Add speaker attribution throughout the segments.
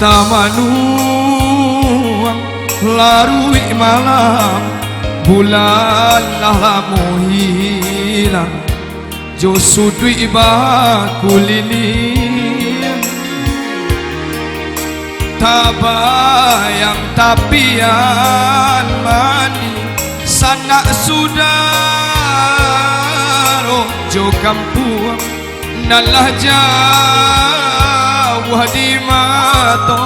Speaker 1: tamanuang larui malam bulan lah lamu hilang jo sudui baku lilin tabayang tapian mani sanak sudaro jo kampung nalah jauh di mata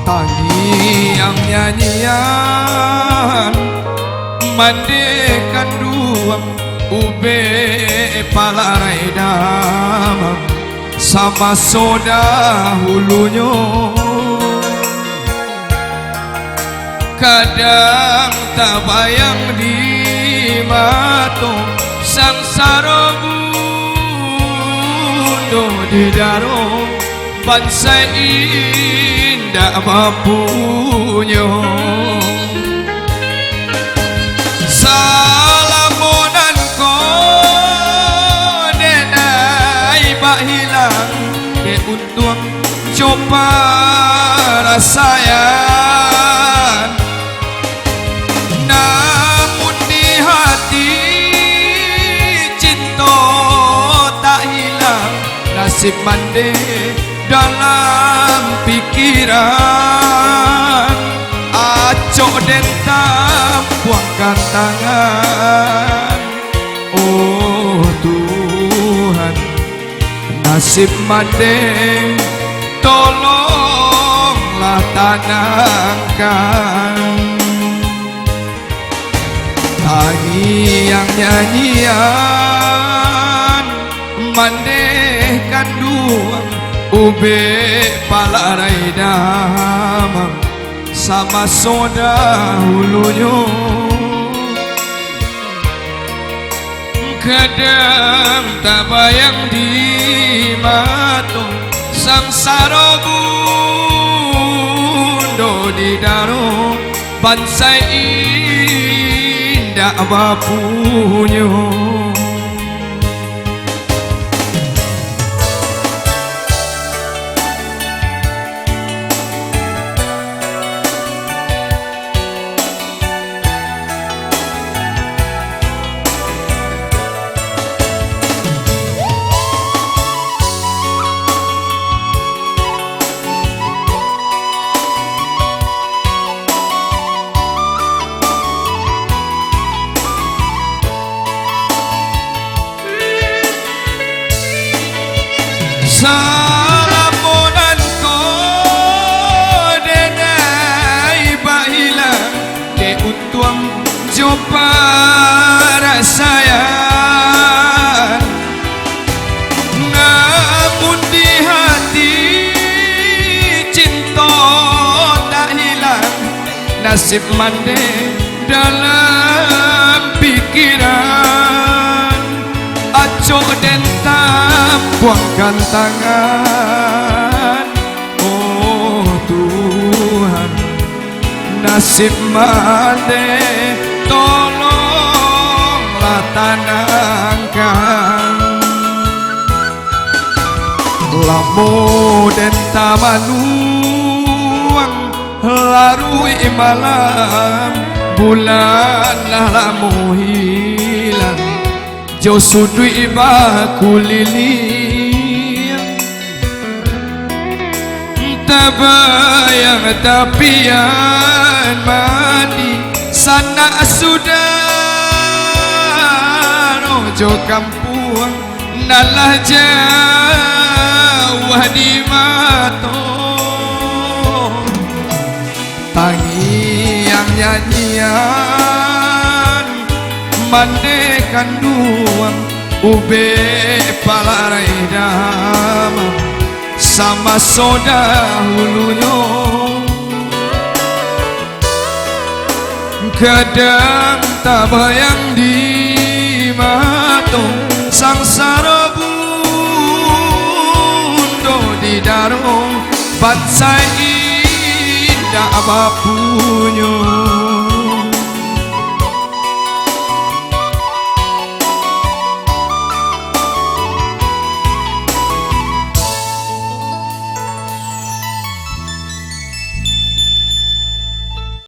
Speaker 1: tangis yang nyanyian mandekan duang ube palarai damang sama soda hulunya kadang tak bayang di mata sangsara bundo di daro bangsa indah mampunya salamonan ko denai bak hilang ke untung coba rasayan namun di hati cinta tak hilang nasib mande dalam pikiran acok dentam buangkan tangan oh Tuhan nasib mande tolonglah tenangkan tangis nyanyian mandekan duang ube palarai damang sama soda hulunya kadang tak bayang di mata sangsara bundo di daro bangsa indah bapunya salamonan ko denai bak hilang ke untung coba rasayan namun di hati cinta tak hilang nasib mande dalam pikiran acok dentam buangkan tangan oh Tuhan nasib mande tolonglah tenangkan lamu dentamanuang larui malam bulan lah lamu hilang jo sudui baku lilin tabayang tapian mani sanak sudaro jo kampung nalah jauh di mata tangis yang nyanyian mandekan duang ube palarai damang sama soda hulunya kadang tak bayang di mata sangsara bundo di daro bangsa indah bapunya